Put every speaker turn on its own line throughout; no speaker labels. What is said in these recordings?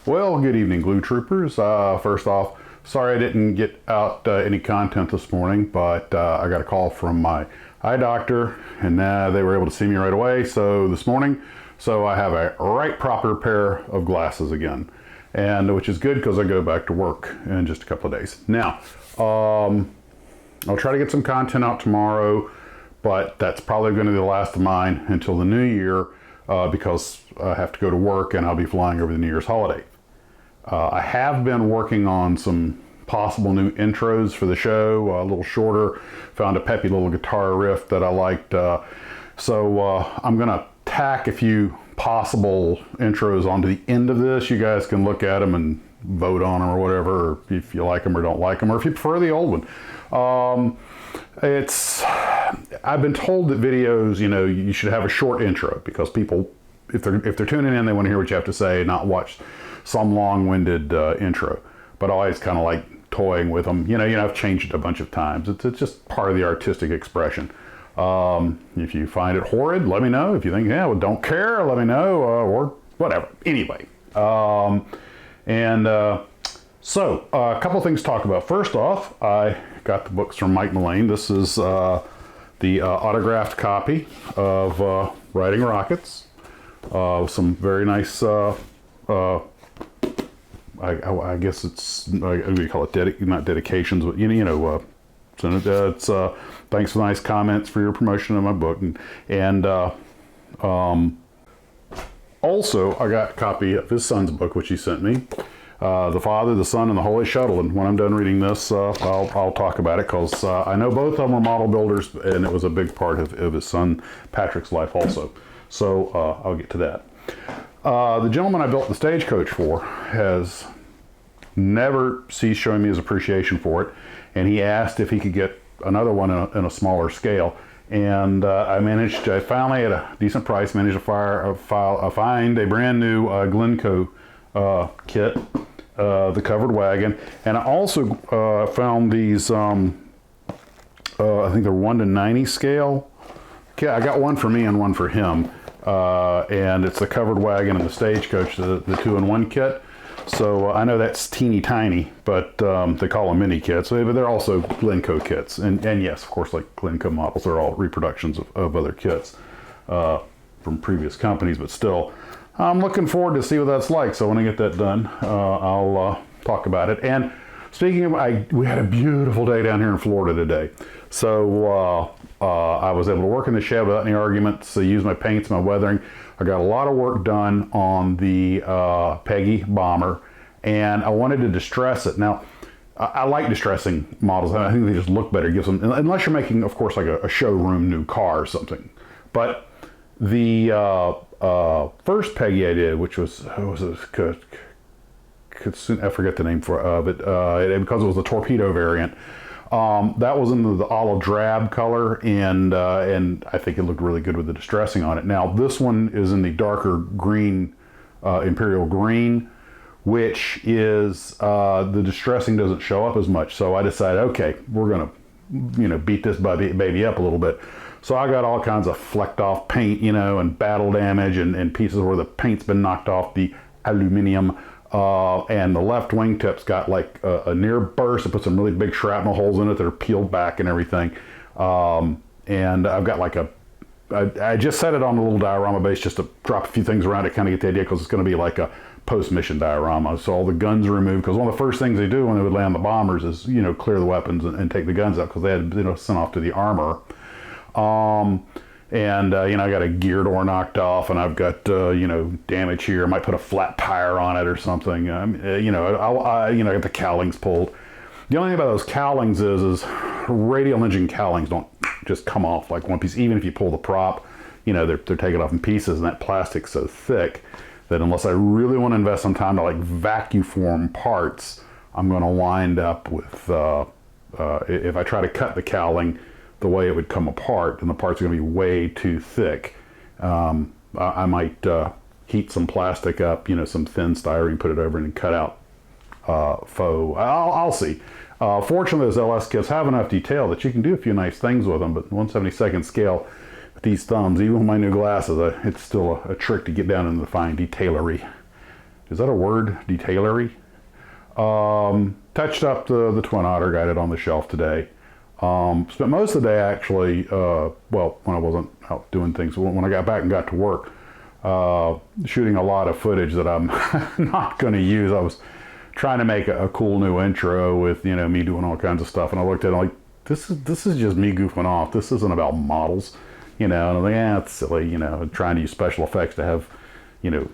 Well, good evening, Glue Troopers. First off, sorry I didn't get out any content this morning, but I got a call from my eye doctor, and they were able to see me right away. So this morning, I have a right proper pair of glasses again, and which is good because I go back to work in just a couple of days. Now, I'll try to get some content out tomorrow, but that's probably going to be the last of mine until the new year because I have to go to work and I'll be flying over the New Year's holiday. I have been working on some possible new intros for the show, a little shorter. Found a peppy little guitar riff that I liked. So I'm going to tack a few possible intros onto the end of this. You guys can look at them and vote on them or whatever, or if you like them or don't like them, or if you prefer the old one. I've been told that videos, you should have a short intro because people, if they're tuning in, they want to hear what you have to say, not watch some long-winded intro. But I always kind of like toying with them. I've changed it a bunch of times. It's just part of the artistic expression. If you find it horrid, let me know. If you think, don't care, let me know, or whatever. Anyway, so a couple things to talk about. First off, I got the books from Mike Mullane. This is the autographed copy of Riding Rockets. Some very nice I guess it's, what do you call it, not dedications, but it's thanks for the nice comments for your promotion of my book, and also I got a copy of his son's book, which he sent me, The Father, the Son, and the Holy Shuttle. And when I'm done reading this, I'll talk about it, because I know both of them were model builders, and it was a big part of his son Patrick's life also. So I'll get to that. The gentleman I built the stagecoach for has never ceased showing me his appreciation for it, and he asked if he could get another one in a smaller scale. And I finally, at a decent price, managed to find a brand new Glencoe kit, the covered wagon. And I also found these, I think they're 1:90 scale. Okay, I got one for me and one for him. And it's the covered wagon and the stagecoach, the 2-in-1 kit. So I know that's teeny tiny, but they call them mini kits. But they're also Glencoe kits, and yes, of course, like Glencoe models, they're all reproductions of other kits from previous companies. But still, I'm looking forward to see what that's like. So when I get that done, I'll talk about it. And speaking of, we had a beautiful day down here in Florida today. So I was able to work in the shed without any arguments, use my paints, my weathering. I got a lot of work done on the Peggy bomber, and I wanted to distress it. Now, I like distressing models. I think they just look better. It gives them, unless you're making, of course, like a showroom new car or something. But the first Peggy I did, which was, I forget the name of it, because it was the torpedo variant. That was in the olive drab color, and I think it looked really good with the distressing on it. Now this one is in the darker green, imperial green, which is the distressing doesn't show up as much. So I decided, okay, we're gonna, beat this baby up a little bit. So I got all kinds of flecked off paint, and battle damage and pieces where the paint's been knocked off the aluminum. And the left wingtip's got like a near burst. I put some really big shrapnel holes in it that are peeled back and everything. And I've got like I just set it on a little diorama base just to drop a few things around it, kind of get the idea, because it's going to be like a post-mission diorama. So all the guns are removed, because one of the first things they do when they would land the bombers is, clear the weapons and take the guns out, because they had, sent off to the armor. And I got a gear door knocked off, and I've got damage here. I might put a flat tire on it or something. I got the cowlings pulled. The only thing about those cowlings is radial engine cowlings don't just come off like one piece. Even if you pull the prop, they're taken off in pieces, and that plastic's so thick that unless I really want to invest some time to like vacuum form parts, I'm going to wind up with if I try to cut the cowling the way it would come apart, and the parts are going to be way too thick. I might heat some plastic up, some thin styrene, put it over and cut out faux. I'll see. Fortunately, those LS kits have enough detail that you can do a few nice things with them, but 1/72nd scale these thumbs, even with my new glasses, it's still a trick to get down into the fine detailery. is that a word? Detailery. Touched up the Twin Otter, got it on the shelf today. Spent most of the day actually, well, when I wasn't out doing things, when I got back and got to work, shooting a lot of footage that I'm not going to use. I was trying to make a cool new intro with, you know, me doing all kinds of stuff, and I looked at it like, this is just me goofing off. This isn't about models, you know. And I'm like, yeah, it's silly, you know, trying to use special effects to have, you know,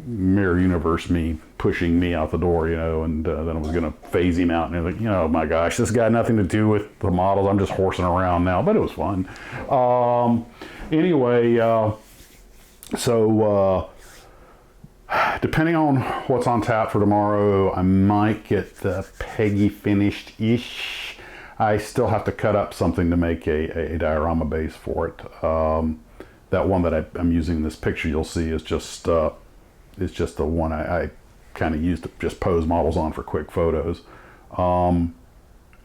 mirror universe me pushing me out the door, you know, and then I was gonna phase him out, and I was like, you know, my gosh, this got nothing to do with the models. I'm just horsing around now, but it was fun. Anyway, so depending on what's on tap for tomorrow, I might get the Peggy finished-ish. I still have to cut up something to make a diorama base for it. That one that I'm using in this picture you'll see is just the one I kind of used to just pose models on for quick photos. You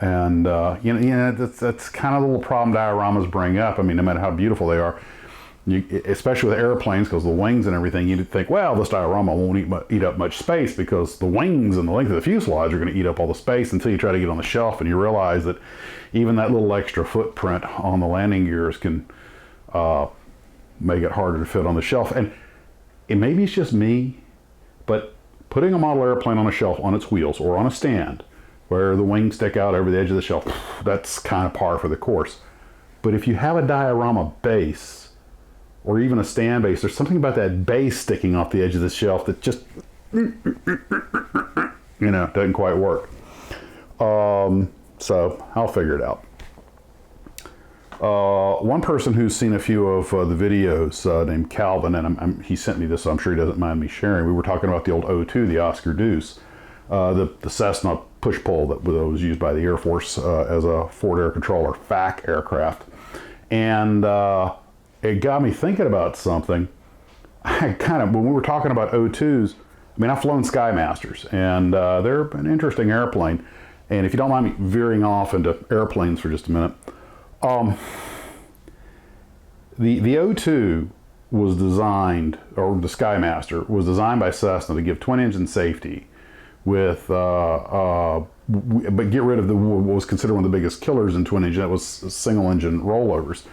know, that's kind of the little problem dioramas bring up. I mean, no matter how beautiful they are, especially with airplanes, because the wings and everything, you'd think, well, this diorama won't eat up much space because the wings and the length of the fuselage are going to eat up all the space, until you try to get on the shelf and you realize that even that little extra footprint on the landing gears can make it harder to fit on the shelf. And maybe it's just me, but putting a model airplane on a shelf on its wheels or on a stand where the wings stick out over the edge of the shelf, that's kind of par for the course. But if you have a diorama base, or even a stand base, there's something about that base sticking off the edge of the shelf that just, you know, doesn't quite work. So I'll figure it out. One person who's seen a few of the videos, named Calvin, and he sent me this, so I'm sure he doesn't mind me sharing. We were talking about the old O2, the Oscar Deuce, the Cessna push-pull that was used by the Air Force as a forward air controller, FAC aircraft. And it got me thinking about something. When we were talking about O2s, I mean, I've flown Skymasters, and they're an interesting airplane. And if you don't mind me veering off into airplanes for just a minute, the O2 was designed, or the Skymaster was designed by Cessna to give twin engine safety with, but get rid of what was considered one of the biggest killers in twin engine. That was single engine rollovers.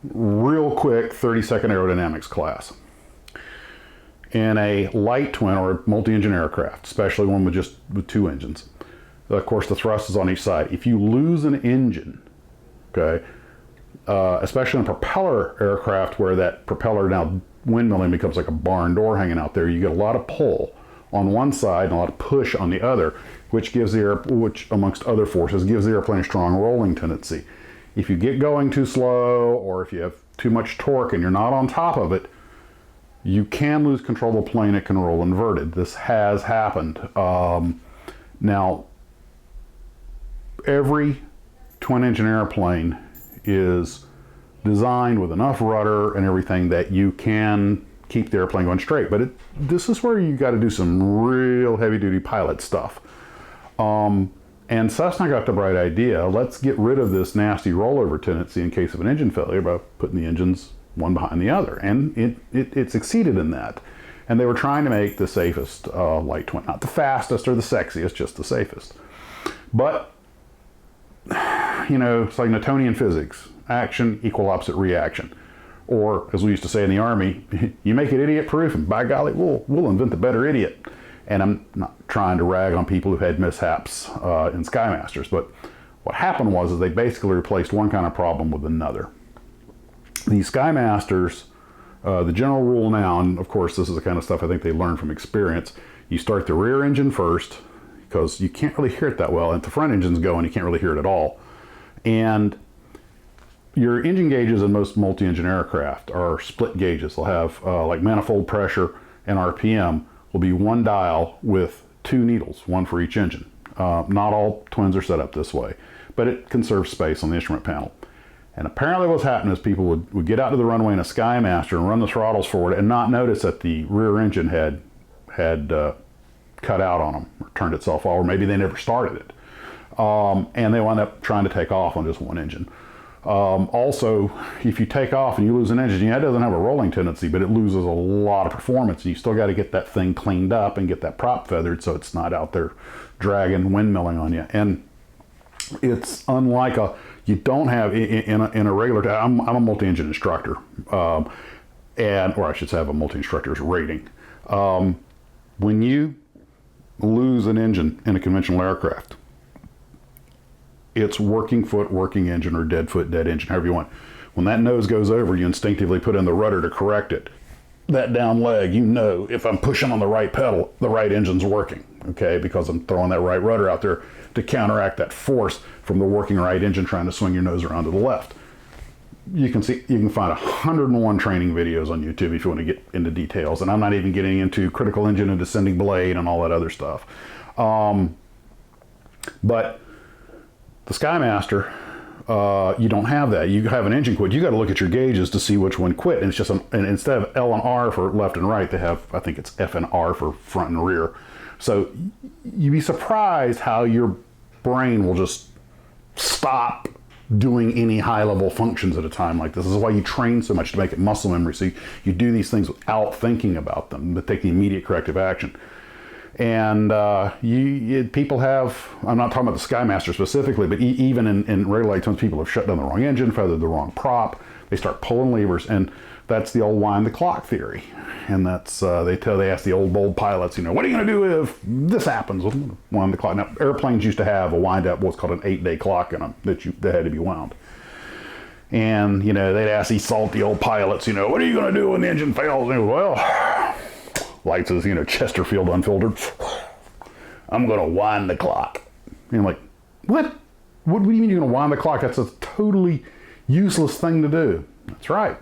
Real quick 30-second aerodynamics class. In a light twin or multi-engine aircraft, especially one with two engines, of course the thrust is on each side. If you lose an engine, okay, especially in a propeller aircraft where that propeller now windmilling becomes like a barn door hanging out there, you get a lot of pull on one side and a lot of push on the other, which amongst other forces gives the airplane a strong rolling tendency. If you get going too slow, or if you have too much torque and you're not on top of it, you can lose control of the plane. It can roll inverted. This has happened. Now, every twin engine airplane is designed with enough rudder and everything that you can keep the airplane going straight. But this is where you got to do some real heavy duty pilot stuff. And Cessna got the bright idea, let's get rid of this nasty rollover tendency in case of an engine failure by putting the engines one behind the other. And it succeeded in that. And they were trying to make the safest light twin. Not the fastest or the sexiest, just the safest. But, you know, it's like Newtonian physics. Action equal opposite reaction. Or, as we used to say in the Army, you make it idiot-proof, and by golly, we'll invent a better idiot. And I'm not trying to rag on people who've had mishaps in Skymasters, but what happened was they basically replaced one kind of problem with another. The Skymasters, the general rule now, and of course this is the kind of stuff I think they learned from experience, you start the rear engine first, because you can't really hear it that well, and if the front engine's going, you can't really hear it at all. And your engine gauges in most multi-engine aircraft are split gauges. They'll have like manifold pressure and RPM will be one dial with two needles, one for each engine. Not all twins are set up this way, but it conserves space on the instrument panel. And apparently what's happened is people would get out to the runway in a Skymaster and run the throttles forward and not notice that the rear engine had cut out on them or turned itself off, or maybe they never started it. And they wound up trying to take off on just one engine. Also, if you take off and you lose an engine, yeah, it doesn't have a rolling tendency, but it loses a lot of performance. You still got to get that thing cleaned up and get that prop feathered so it's not out there dragging, windmilling on you. And it's unlike you don't have in a regular. I'm a multi-engine instructor, or I should say, I have a multi-instructor's rating. When you lose an engine in a conventional aircraft, it's working foot, working engine, or dead foot, dead engine, however you want. When that nose goes over, you instinctively put in the rudder to correct it. That down leg, you know, if I'm pushing on the right pedal, the right engine's working, okay, because I'm throwing that right rudder out there to counteract that force from the working right engine trying to swing your nose around to the left. You can find 101 training videos on YouTube if you want to get into details, and I'm not even getting into critical engine and descending blade and all that other stuff. But the Skymaster, you don't have that. You have an engine quit. You got to look at your gauges to see which one quit. And it's just and instead of L and R for left and right, they have, I think it's F and R for front and rear. So you'd be surprised how your brain will just stop doing any high-level functions at a time like this. This is why you train so much, to make it muscle memory. So you do these things without thinking about them, but take the immediate corrective action. And people have, I'm not talking about the Skymaster specifically, but even in regular times, people have shut down the wrong engine, feathered the wrong prop. They start pulling levers, and that's the old wind the clock theory. And that's they ask the old bold pilots, you know, what are you going to do if this happens? Wind the clock. Now, airplanes used to have a wind up, what's called an 8-day clock in them that had to be wound. And you know, they'd ask these salty old pilots, you know, what are you going to do when the engine fails? And well, lights as, you know, Chesterfield unfiltered. I'm going to wind the clock. And I'm like, what? What do you mean you're going to wind the clock? That's a totally useless thing to do. That's right.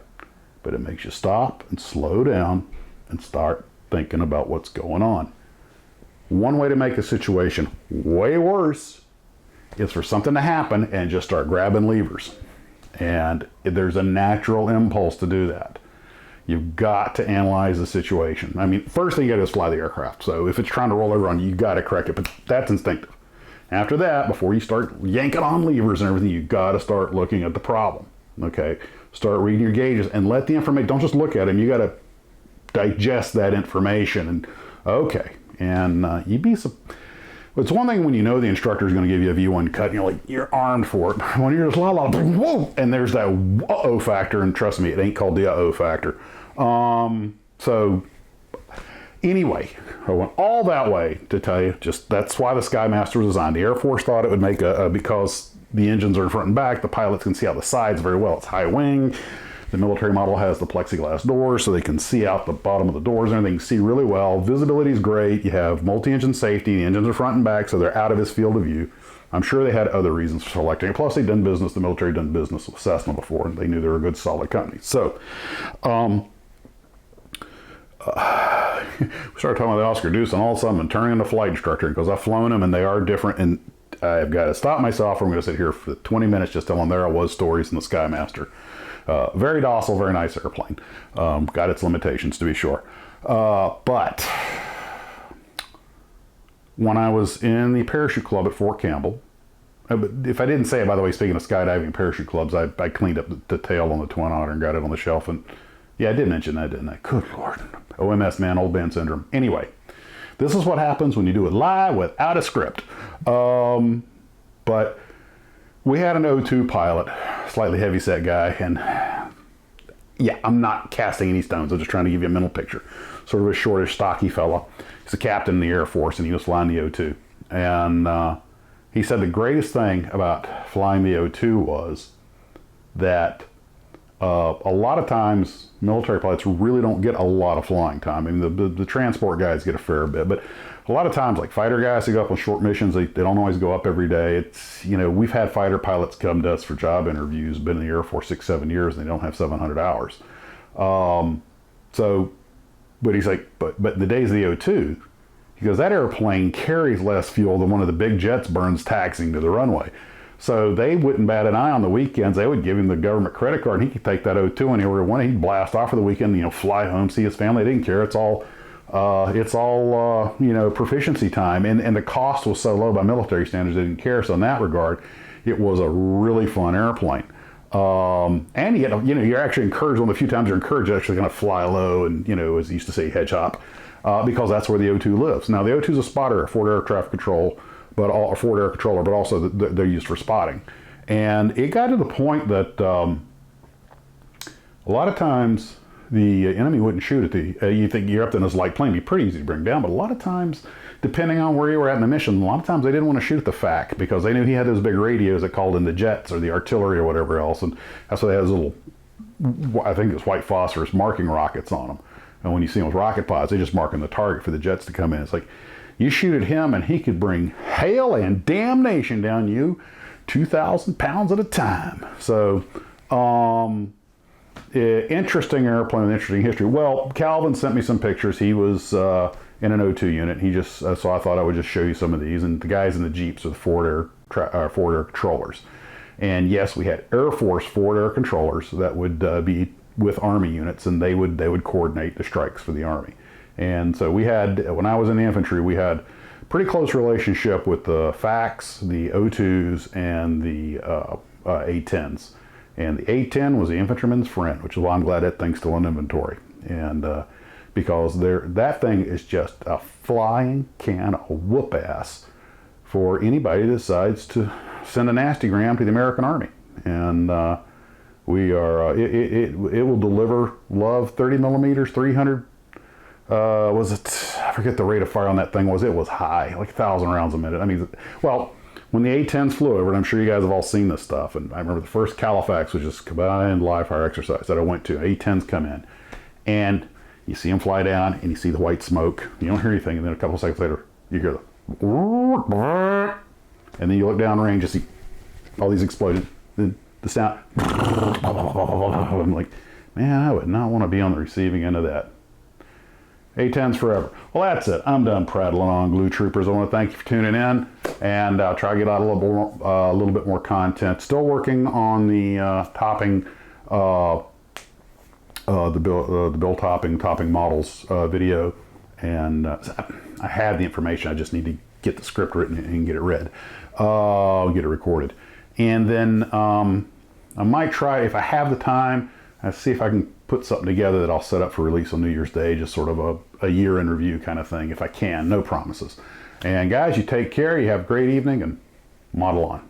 But it makes you stop and slow down and start thinking about what's going on. One way to make a situation way worse is for something to happen and just start grabbing levers. And there's a natural impulse to do that. You've got to analyze the situation. I mean, first thing you got to do is fly the aircraft. So if it's trying to roll over on you, you got to correct it, but that's instinctive. After that, before you start yanking on levers and everything, you got to start looking at the problem. Okay, start reading your gauges and let the information. Don't just look at them. You got to digest that information. And okay, and you'd be. It's one thing when you know the instructor is going to give you a V1 cut, and you're like, you're armed for it. When you're just whoa, and there's that uh-oh factor, and trust me, it ain't called the uh-oh factor. So anyway, I went all that way to tell you, just that's why the Skymaster was designed. The Air Force thought it would make because the engines are in front and back, the pilots can see out the sides very well. It's high wing. The military model has the plexiglass doors, so they can see out the bottom of the doors and everything. You see really well. Visibility is great. You have multi-engine safety. The engines are front and back, so they're out of his field of view. I'm sure they had other reasons for selecting it. Plus, they'd done business. The military had done business with Cessna before, and they knew they were a good, solid company. So, we started talking about the Oscar Deuce, and all of a sudden I'm turning into flight instructor because I've flown them, and they are different. And I've got to stop myself. I'm going to sit here for 20 minutes just telling there I was stories in the Skymaster. Very docile, very nice airplane. Got its limitations, to be sure. But when I was in the parachute club at Fort Campbell, if I didn't say it, by the way, speaking of skydiving parachute clubs, I cleaned up the tail on the Twin Otter and got it on the shelf. And yeah, I did mention that, didn't I? Good Lord. OMS, man, old man syndrome. Anyway, this is what happens when you do it live without a script. But we had an O2 pilot, slightly heavy-set guy, and yeah, I'm not casting any stones. I'm just trying to give you a mental picture. Sort of a shortish, stocky fella. He's a captain in the Air Force, and he was flying the O2. And he said the greatest thing about flying the O2 was that a lot of times military pilots really don't get a lot of flying time. I mean, the transport guys get a fair bit, but a lot of times, like fighter guys who go up on short missions, they don't always go up every day. It's, you know, we've had fighter pilots come to us for job interviews, been in the Air Force 6-7 years, and they don't have 700 hours. But he's like, but in the days of the O2, he goes, that airplane carries less fuel than one of the big jets burns taxiing to the runway. So they wouldn't bat an eye on the weekends. They would give him the government credit card, and he could take that O2 anywhere he wanted. He'd blast off for the weekend, you know, fly home, see his family. They didn't care. It's all you know, proficiency time, and the cost was so low by military standards they didn't care. So in that regard, it was a really fun airplane. And you get, you're actually encouraged, one of the few times you're encouraged to actually kind of fly low and, as he used to say, hedge hop, because that's where the O2 lives. Now, the O2 is a spotter, a forward air traffic control, a forward air controller, but also they're used for spotting. And it got to the point that a lot of times the enemy wouldn't shoot at the, you think you're up in this light plane, it'd be pretty easy to bring down, but a lot of times, depending on where you were at in the mission, a lot of times they didn't want to shoot at the FAC because they knew he had those big radios that called in the jets or the artillery or whatever else, and that's why they had those little, I think it's white phosphorus marking rockets on them. And when you see them with rocket pods, they just marking the target for the jets to come in. It's like, you shoot at him and he could bring hail and damnation down you 2,000 pounds at a time. So, interesting airplane, interesting history. Well, Calvin sent me some pictures. He was in an O2 unit. He just so I thought I would just show you some of these. And the guys in the Jeeps are the forward air controllers. And yes, we had Air Force forward air controllers that would be with Army units, and they would coordinate the strikes for the Army. And so we had, when I was in the infantry, we had pretty close relationship with the FACs, the O2s, and the A10s. And the A10 was the infantryman's friend, which is why I'm glad that thing's still in inventory. And because that thing is just a flying can of whoop ass for anybody that decides to send a nastygram to the American Army. And we are, it will deliver love 30 millimeters, 300. Was it, I forget the rate of fire on that thing was. It was high, like 1,000 rounds a minute. I mean, well, when the A-10s flew over, and I'm sure you guys have all seen this stuff, and I remember the first Califax was just combined live fire exercise that I went to. A-10s come in, and you see them fly down, and you see the white smoke. You don't hear anything, and then a couple of seconds later, you hear the, and then you look down range, you see all these explosions. Then the sound, I'm like, man, I would not want to be on the receiving end of that. A-10s forever. Well, that's it. I'm done prattling on, Glue Troopers. I want to thank you for tuning in, and I'll try to get out a little bit more content. Still working on the topping, the bill topping models video, and I have the information. I just need to get the script written and get it read, get it recorded, and then I might try, if I have the time, see if I can put something together that I'll set up for release on New Year's Day, just sort of a year in review kind of thing, if I can. No promises. And guys, you take care, you have a great evening, and model on.